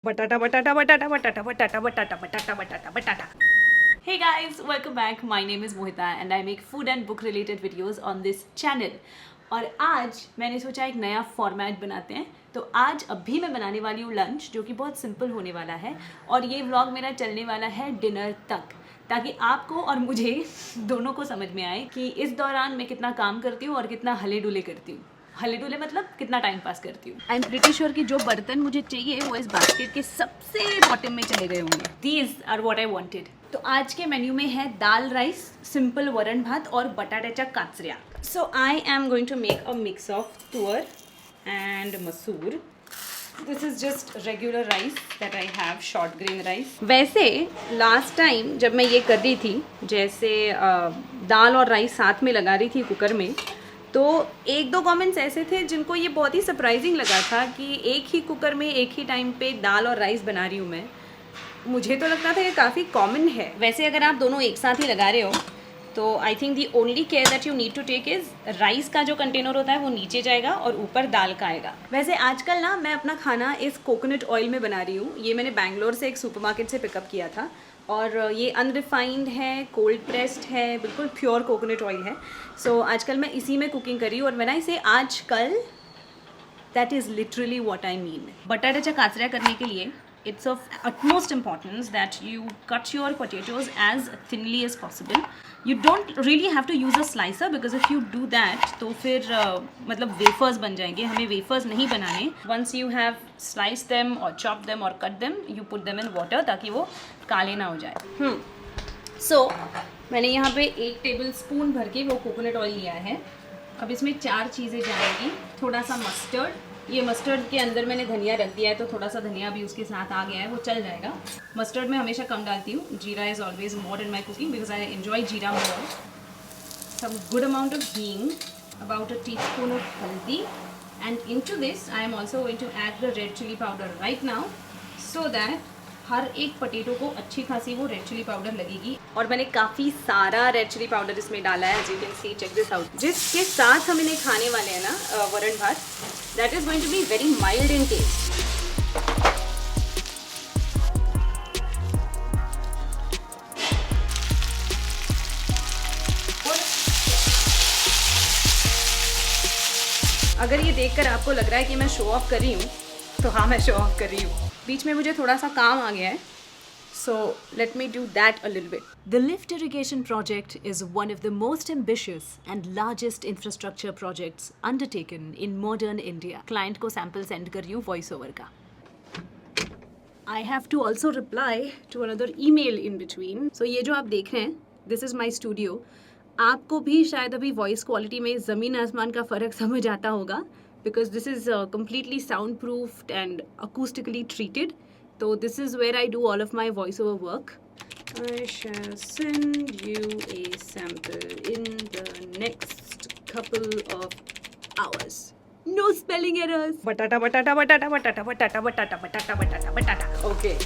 Batata, batata, batata, batata, batata, batata, batata, batata, batata. Hey guys, welcome back. My name is Mohita and I make food and book related videos on this channel. और आज मैंने सोचा एक नया format बनाते हैं. तो आज अभी मैं बनाने वाली हूँ लंच, जो कि बहुत सिंपल होने वाला है. और ये व्लॉग मेरा चलने वाला है डिनर तक, ताकि आपको और मुझे दोनों को समझ में आए कि इस दौरान मैं कितना काम करती हूँ और कितना हले डुले करती हूँ. हले डुले मतलब कितना टाइम पास करती हूँ. आई एम प्रिटी श्योर कि जो बर्तन मुझे चाहिए वो इस बास्केट के सबसे बॉटम में चले गए होंगे. These are what I wanted. तो आज के मेन्यू में है दाल राइस, सिंपल वरण भात और बटाट्याच्या काचऱ्या. So I am going to make a mix of toor and masoor. This is just regular rice that I have, short grain rice. वैसे लास्ट टाइम जब मैं ये कर रही थी, जैसे दाल और राइस साथ में लगा रही थी कुकर में, तो एक दो कमेंट्स ऐसे थे जिनको ये बहुत ही सरप्राइजिंग लगा था कि एक ही कुकर में एक ही टाइम पे दाल और राइस बना रही हूँ मैं. मुझे तो लगता था ये काफ़ी कॉमन है. वैसे अगर आप दोनों एक साथ ही लगा रहे हो तो I think the only care that you need to take is rice का जो कंटेनर होता है वो नीचे जाएगा और ऊपर दाल का आएगा. वैसे आजकल ना मैं अपना खाना इस कोकोनट ऑयल में बना रही हूँ. ये मैंने बैंगलोर से एक सुपरमार्केट से पिकअप किया था और ये अनरिफाइंड है, कोल्ड प्रेस्ड है, बिल्कुल प्योर कोकोनट ऑयल है. सो आजकल मैं इसी में कुकिंग कर रही हूँ. और मैंने इसे आजकल, that is literally what I mean. बटाट्याच्या काचऱ्या करने के लिए it's of utmost importance that you cut your potatoes as thinly as possible. You don't really have to use a slicer because if you do that तो फिर मतलब wafers बन जाएंगे. हमें wafers नहीं बनाने. Once you have sliced them or chopped them or cut them, you put them in water ताकि वो काले ना हो जाए. So मैंने यहाँ पे 1 टेबल स्पून भर के वो कोकोनट ऑयल लिया है. अब इसमें 4 चीज़ें जाएंगी. थोड़ा सा मस्टर्ड. ये मस्टर्ड के अंदर मैंने धनिया रख दिया है तो थोड़ा सा धनिया भी उसके साथ आ गया है, वो चल जाएगा. मस्टर्ड में हमेशा कम डालती हूँ. Jeera is always more in my cooking because I enjoy jeera more. Some good amount of hing, about a teaspoon of haldi, and in to this I am also going to add the red chilli powder right now, so that हर एक potato को अच्छी खासी वो red chilli powder लगेगी. और मैंने काफ़ी सारा रेड चिली पाउडर इसमें डाला है. As you can see, check this out. जिसके साथ हम इन्हें खाने वाले हैं ना varan bhat, that is going to be very mild in taste. अगर ये देखकर आपको लग रहा है कि मैं शो ऑफ कर रही हूँ, तो हाँ, मैं शो ऑफ कर रही हूँ. बीच में मुझे थोड़ा सा काम आ गया है, so let me do that a little bit. The lift irrigation project is one of the most ambitious and largest infrastructure projects undertaken in modern India. Client को sample send कर रही हूँ voice over का. I have to also reply to another email in between. So ये जो आप देख रहे हैं, this is my studio. आपको भी शायद अभी voice quality में ज़मीन आसमान का फ़र्क समझ आता होगा, because this is completely soundproofed and acoustically treated. So this is where I do all of my voiceover work. I shall send you a sample in the next couple of hours. No spelling errors. Batata, batata, batata, batata, batata, batata, batata, batata, batata. Okay.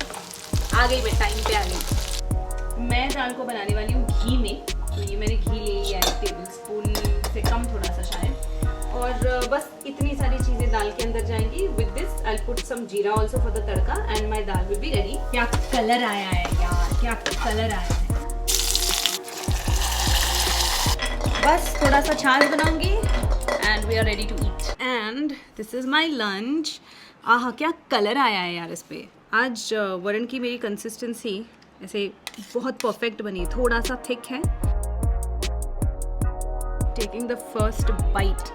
आ गई मैं, time पे आ गई. मैं दाल को बनाने वाली हूँ घी में. तो ये मैंने घी ले लिया है, 1 टेबल स्पून से कम थोड़ा सा शायद. और बस इतनी सारी चीज़ें दाल के अंदर जाएंगी. With this I put some jeera also for the tadka and my dal will be ready. क्या कलर आया है यार, क्या कलर आया है. बस थोड़ा सा छाछ बनाऊंगी and we are ready to eat. And this is my lunch. आहा, क्या कलर आया है यार इस पर. आज वरण की मेरी कंसिस्टेंसी ऐसे बहुत परफेक्ट बनी. थोड़ा सा थिक है. Taking the first bite.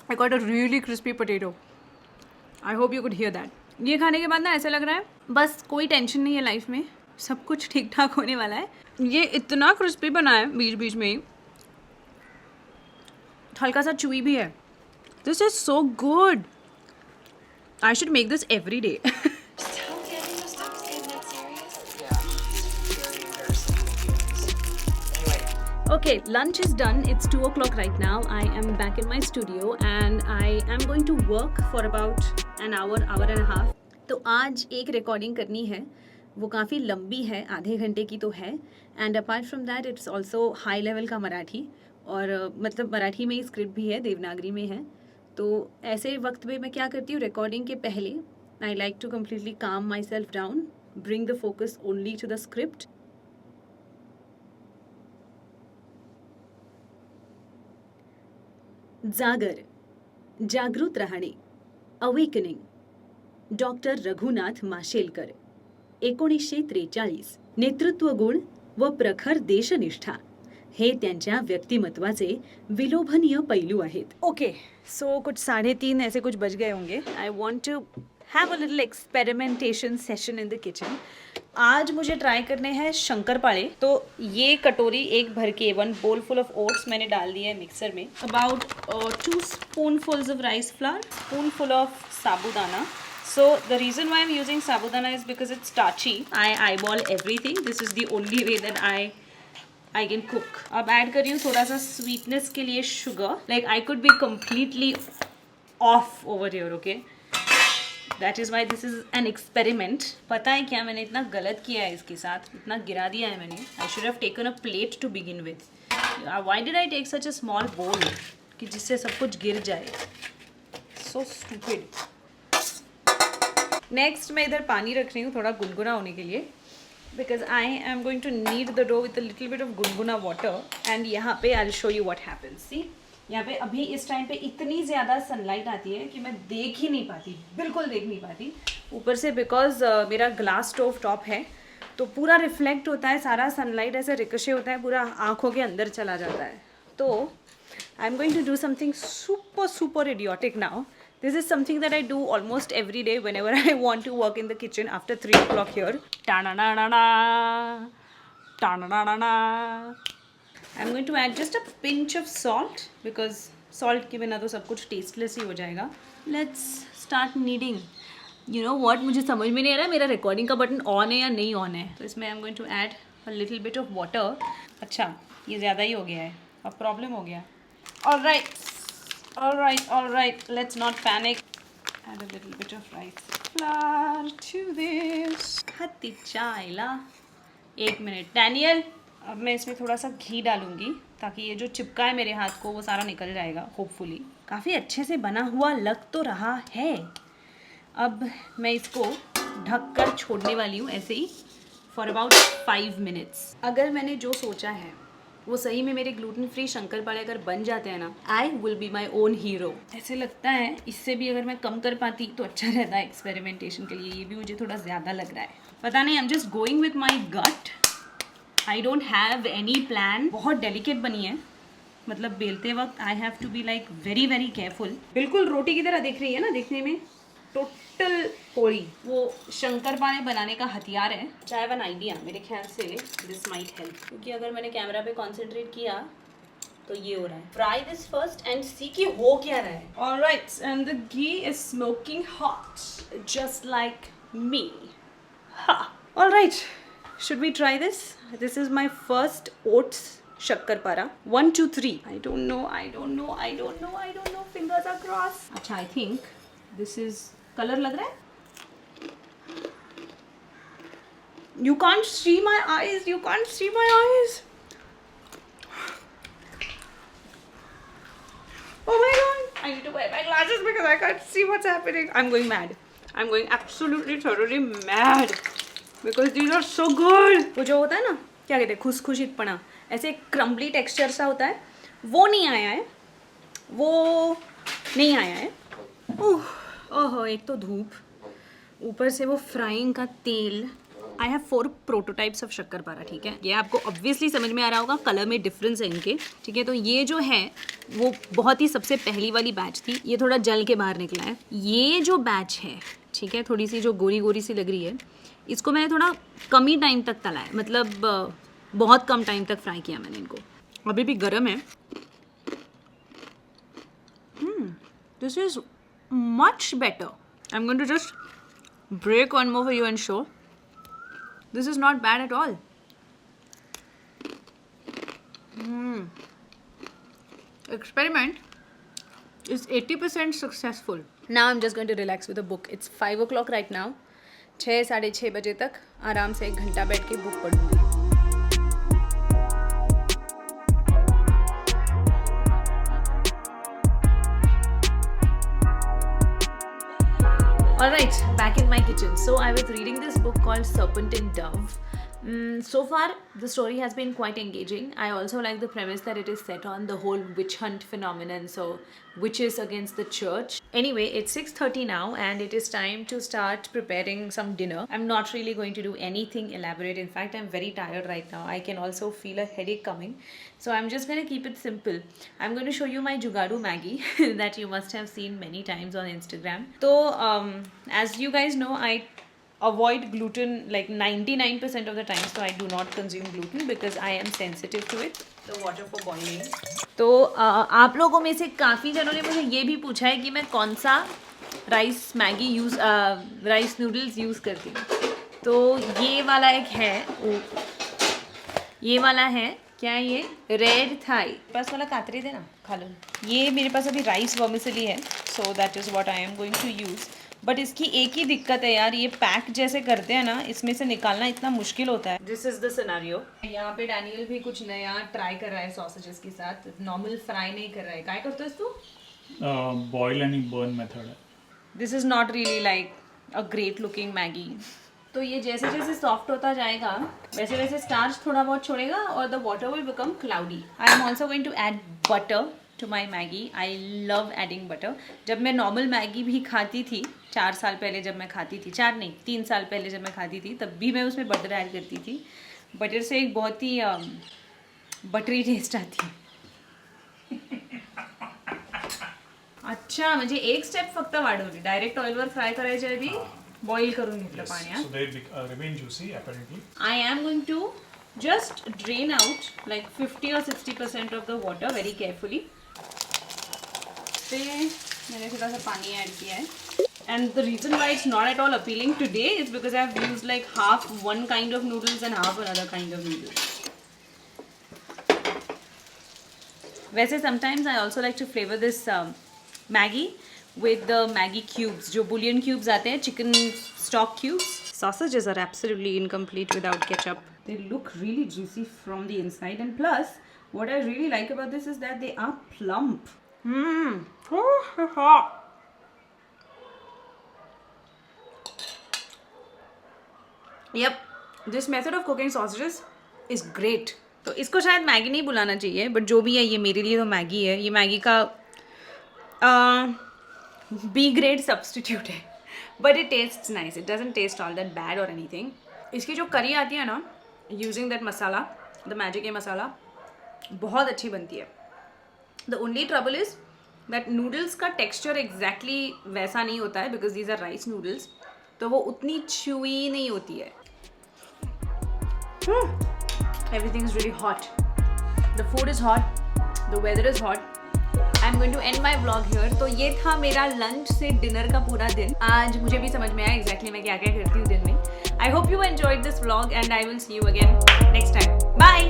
I got a really crispy potato. I hope you could hear that. ये खाने के बाद ना ऐसा लग रहा है बस कोई टेंशन नहीं है लाइफ में, सब कुछ ठीक ठाक होने वाला है. ये इतना क्रिस्पी बना है बीच बीच में, हल्का सा चुई भी है. This is so good. I should make this every day. Okay, lunch is done. It's 2 o'clock right now. I am back in my studio and I am going to work for about an hour, hour and a half. तो आज एक recording करनी है वो काफ़ी लंबी है, आधे घंटे की तो है. And apart from that it's also high level का मराठी. और मतलब मराठी में ही स्क्रिप्ट भी है, देवनागरी में है. तो ऐसे वक्त में मैं क्या करती हूँ, रिकॉर्डिंग के पहले I like to completely calm myself down, bring the focus only to the script. जागर, जागृत राहणे, अवेकनिंग, डॉक्टर रघुनाथ माशेलकर. 1943. नेतृत्व गुण व प्रखर देशनिष्ठा हे त्यांच्या व्यक्तिमत्वाचे विलोभनीय पैलू आहेत. ओके, सो कुछ 3:30 ऐसे कुछ बज गए होंगे. I want to have a little experimentation session in the kitchen. आज मुझे ट्राई करने हैं शंकरपाळे. तो ये कटोरी एक भर के 1 bowl full of oats मैंने डाल दिया है मिक्सर में. About 2 spoonfuls of rice flour, spoonful of sabudana. So the reason why I'm using sabudana is because it's starchy. I eyeball everything. This is the only way that I can cook. अब add कर रही हूँ थोड़ा सा sweetness के लिए sugar. Like I could be completely off over here, okay? That is why this is an experiment. पता है क्या, मैंने इतना गलत किया है इसके साथ, इतना गिरा दिया है मैंने. I should have taken a plate to begin with. Why did I take such a small bowl कि जिससे सब कुछ गिर जाए? So stupid. नेक्स्ट मैं इधर पानी रख रही हूँ थोड़ा गुनगुना होने के लिए, because I am going to knead the dough with a little bit of gunguna water. And यहाँ पे I will show you what happens. See, यहाँ पे अभी इस टाइम पे इतनी ज़्यादा सनलाइट आती है कि मैं देख ही नहीं पाती, बिल्कुल देख नहीं पाती. ऊपर से बिकॉज मेरा ग्लास स्टोव टॉप है तो पूरा रिफ्लेक्ट होता है, सारा सनलाइट ऐसे रिकशे होता है, पूरा आँखों के अंदर चला जाता है. तो I am going to do something super super idiotic now. This is something that I do almost every day whenever I want to work in the kitchen after 3 o'clock here. Ta-na-na-na-na, ta-na-na-na-na. I'm going to add just a pinch of salt because salt के बिना तो सब कुछ tasteless ही हो जाएगा. Let's start kneading. You know what? मुझे समझ में नहीं आ रहा है मेरा recording का बटन on है या नहीं on है. तो इसमें I'm going to add a little bit of water. अच्छा, ये ज़्यादा ही हो गया है, अब problem हो गया. All right. All right, let's not panic. Add a little bit of rice flour to this. हत्ती चायला. 1 मिनट. डैनियल, अब मैं इसमें थोड़ा सा घी डालूंगी ताकि ये जो चिपका है मेरे हाथ को वो सारा निकल जाएगा होपफुली. काफ़ी अच्छे से बना हुआ लग तो रहा है. अब मैं इसको ढक कर छोड़ने वाली हूँ ऐसे ही फॉर अबाउट 5 मिनट्स. अगर मैंने जो सोचा है वो सही में मेरे ग्लूटेन फ्री शंकरपाळे अगर बन जाते हैं ना, I will be my own hero. ऐसे लगता है इससे भी अगर मैं कम कर पाती तो अच्छा रहता है एक्सपेरिमेंटेशन के लिए. ये भी मुझे थोड़ा ज़्यादा लग रहा है, पता नहीं. I am just going with my gut. I don't have any plan. बहुत डेलिकेट बनी है, मतलब बेलते वक्त I have to be like very very careful. बिल्कुल रोटी की तरह दिख रही है ना देखने में, टोटल पोड़ी. वो शंकरपाळे बनाने का हथियार है. आई हैव एन आइडिया, मेरे ख्याल से दिस माइट हेल्प, क्योंकि अगर मैंने कैमरा पे कॉन्सेंट्रेट किया तो ये हो रहा है. Fry this first and see कि हो क्या रहा है. Alright, and the ghee is smoking hot just like me. Alright, should we try this? This is my first oats shakarpara. 1 2 3. I don't know. Fingers are crossed. अच्छा, I think this is colour लग रहा है. You can't see my eyes. Oh my god, I need to wear my glasses because I can't see what's happening. I'm going mad. I'm going absolutely thoroughly mad because these are so good. वो जो होता है ना, क्या कहते हैं, खुशखुशीपना, ऐसे crumbly texture सा होता है, वो नहीं आया है. ओहो, एक तो धूप, ऊपर से वो फ्राइंग का तेल. I have 4 prototypes of shakarpara. ठीक है, ये आपको ऑब्वियसली समझ में आ रहा होगा, कलर में डिफरेंस है इनके. ठीक है, तो ये जो है वो बहुत ही सबसे पहली वाली बैच थी. ये थोड़ा जल के बाहर निकला है. ये जो बैच है, ठीक है, थोड़ी सी जो गोरी गोरी सी लग रही है, इसको मैंने थोड़ा कम ही टाइम तक तला है, मतलब बहुत कम टाइम तक फ्राई किया मैंने इनको. अभी भी गर्म है. This is much better. I'm going to just break one more for you and show. This is not bad at all. Experiment is 80% successful. Now I'm just going to relax with a book. It's 5 o'clock right now. 6 साढ़े 6 बजे तक आराम से 1 घंटा बैठ के book पढ़ूंगी। Alright, back in my kitchen. So I was reading this book called Serpent and Dove. So far, the story has been quite engaging. I also like the premise that it is set on the whole witch hunt phenomenon. So, witches against the church. Anyway, it's 6:30 now and it is time to start preparing some dinner. I'm not really going to do anything elaborate. In fact, I'm very tired right now. I can also feel a headache coming. So, I'm just going to keep it simple. I'm going to show you my Jugadu Maggie that you must have seen many times on Instagram. So, as you guys know, I avoid gluten like 99% of the time, so I do not consume gluten because I am sensitive to it. The water for boiling. तो आप लोगों में से काफ़ी जनों ने मुझे ये भी पूछा है कि मैं कौन सा राइस नूडल्स यूज़ करती हूँ। तो ये वाला एक है, ये वाला है क्या, ये रेड थाई पास वाला कातरे देना खा लो। ये मेरे पास अभी राइस वर्मिसेली है, so that is what I am going to use. But इसकी एक ही दिक्कत है यार, ये पैक जैसे करते हैं ना, इसमें से निकालना इतना मुश्किल होता है। This is the scenario. यहाँ पे डैनियल भी कुछ नया ट्राई कर रहा है सॉसेजेस के साथ, नॉर्मल फ्राई नहीं कर रहा है। क्या करते हैं तू? बॉयल एंड बर्न मेथड है। This is not really like a great looking Maggi. तो ये जैसे जैसे सॉफ्ट होता जाएगा वैसे वैसे स्टार्च थोड़ा बहुत छोड़ेगा और the water will become cloudy. I am also going to add butter to my Maggi. I love adding butter. जब मैं नॉर्मल मैगी भी खाती थी 4 साल पहले, जब मैं खाती थी, 4 नहीं 3 साल पहले जब मैं खाती थी, तब भी मैं उसमें बटर ऐड करती थी। बटर से एक बहुत ही बटरी टेस्ट आती है। अच्छा, म्हणजे एक स्टेप फक्त वाढवली, डायरेक्ट ऑइलवर फ्राय करायच्या आधी बॉईल करून घेतलं पाण्यात। So they remain juicy apparently. I am going to just drain out like 50 or 60% of the water very carefully. मैंने थोड़ा सा पानी ऐड किया है, and the reason why it's not at all appealing today is because I've used like half one kind of noodles and half another kind of noodles. वैसे sometimes I also like to flavor this Maggie with the Maggie cubes, जो bouillon cubes आते हैं, chicken stock cubes. Sausages are absolutely incomplete without ketchup. They look really juicy from the inside, and plus what I really like about this is that they are plump. Yep, this method of cooking sausages is great. तो इसको शायद Maggi नहीं बुलाना चाहिए, but जो भी है ये मेरे लिए तो मैगी है। ये मैगी का बी ग्रेड सब्सटीट्यूट है, but it tastes nice. It doesn't taste all that bad और एनीथिंग। इसकी जो करी आती है ना, using that masala, the magic masala, बहुत अच्छी बनती है। The only trouble is that noodles का टेक्स्चर एग्जैक्टली वैसा नहीं होता है, because these are rice noodles, तो वो उतनी च्यूई नहीं होती है। Everything is really hot. The food is hot. The weather is hot. I'm going to end my vlog here. तो ये था मेरा लंच से डिनर का पूरा दिन। आज मुझे भी समझ में आया exactly मैं क्या क्या करती हूँ दिन में। I hope you enjoyed this vlog and I will see you again next time. Bye.